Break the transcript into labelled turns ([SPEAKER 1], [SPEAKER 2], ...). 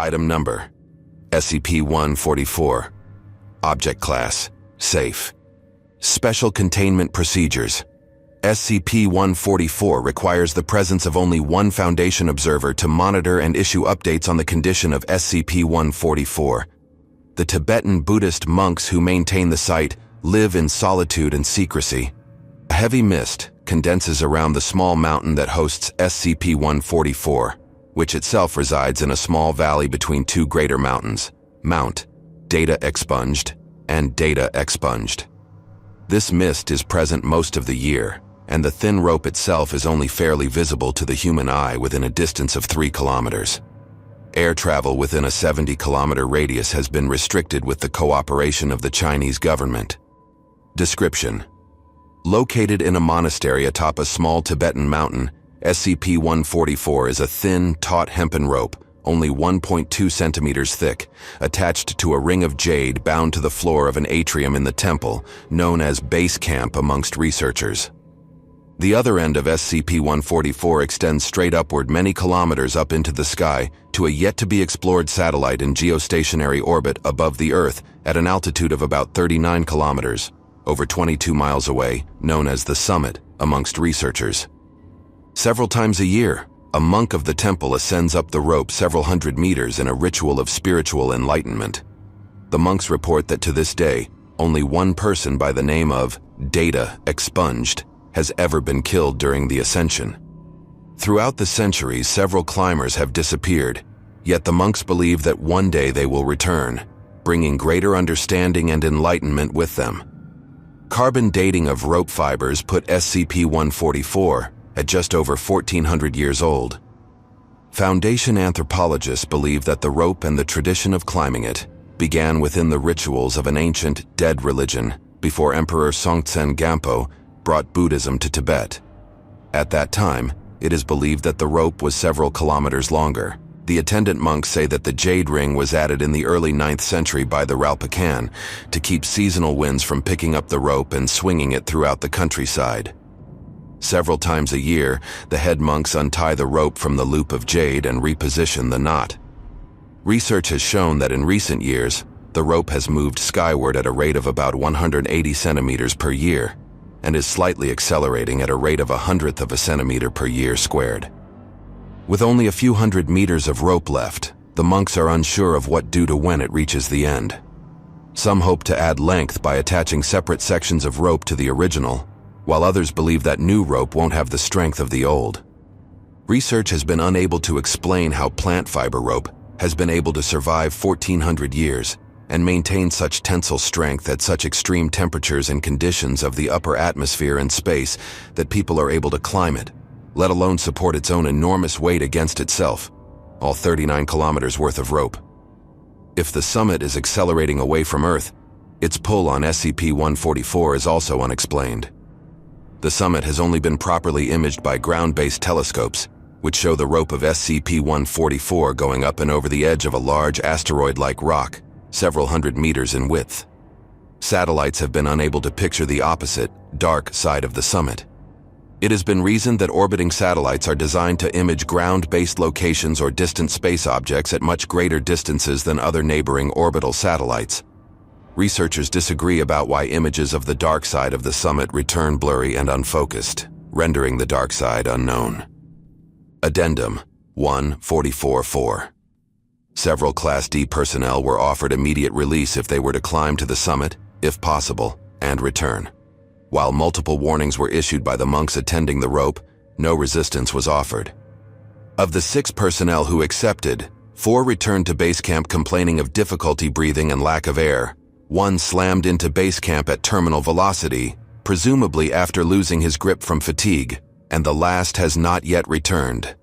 [SPEAKER 1] Item Number: SCP-144. Object Class: Safe. Special Containment Procedures: SCP-144 requires the presence of only one Foundation observer to monitor and issue updates on the condition of SCP-144. The Tibetan Buddhist monks who maintain the site live in solitude and secrecy. A heavy mist condenses around the small mountain that hosts SCP-144, which itself resides in a small valley between two greater mountains, Mount Data Expunged and Data Expunged. This mist is present most of the year, and the thin rope itself is only fairly visible to the human eye within a distance of 3 kilometers. Air travel within a 70-kilometer radius has been restricted with the cooperation of the Chinese government. Description: Located in a monastery atop a small Tibetan mountain, SCP-144 is a thin, taut hempen rope, only 1.2 centimeters thick, attached to a ring of jade bound to the floor of an atrium in the temple, known as Base Camp amongst researchers. The other end of SCP-144 extends straight upward many kilometers up into the sky to a yet-to-be-explored satellite in geostationary orbit above the Earth at an altitude of about 39 kilometers, over 22 miles away, known as the Summit amongst researchers. Several times a year, a monk of the temple ascends up the rope several hundred meters in a ritual of spiritual enlightenment. The monks report that to this day, only one person by the name of Data Expunged has ever been killed during the ascension. Throughout the centuries, several climbers have disappeared, yet the monks believe that one day they will return, bringing greater understanding and enlightenment with them. Carbon dating of rope fibers put SCP-144 at just over 1,400 years old. Foundation anthropologists believe that the rope and the tradition of climbing it began within the rituals of an ancient, dead religion before Emperor Songtsen Gampo brought Buddhism to Tibet. At that time, it is believed that the rope was several kilometers longer. The attendant monks say that the jade ring was added in the early 9th century by the Ralpacan to keep seasonal winds from picking up the rope and swinging it throughout the countryside. Several times a year, the head monks untie the rope from the loop of jade and reposition the knot. Research has shown that in recent years, the rope has moved skyward at a rate of about 180 centimeters per year, and is slightly accelerating at a rate of 1/100th of a centimeter per year squared. With only a few hundred meters of rope left, the monks are unsure of what to do when it reaches the end. Some hope to add length by attaching separate sections of rope to the original, while others believe that new rope won't have the strength of the old. Research has been unable to explain how plant fiber rope has been able to survive 1,400 years and maintain such tensile strength at such extreme temperatures and conditions of the upper atmosphere and space that people are able to climb it, let alone support its own enormous weight against itself, all 39 kilometers worth of rope. If the summit is accelerating away from Earth, its pull on SCP-144 is also unexplained. The summit has only been properly imaged by ground-based telescopes, which show the rope of SCP-144 going up and over the edge of a large asteroid-like rock, several hundred meters in width. Satellites have been unable to picture the opposite, dark side of the summit. It has been reasoned that orbiting satellites are designed to image ground-based locations or distant space objects at much greater distances than other neighboring orbital satellites. Researchers disagree about why images of the dark side of the summit return blurry and unfocused, rendering the dark side unknown. Addendum 144-4. Several Class D personnel were offered immediate release if they were to climb to the summit, if possible, and return. While multiple warnings were issued by the monks attending the rope, no resistance was offered. Of the 6 personnel who accepted, 4 returned to base camp complaining of difficulty breathing and lack of air. 1 slammed into base camp at terminal velocity, presumably after losing his grip from fatigue, and the last has not yet returned.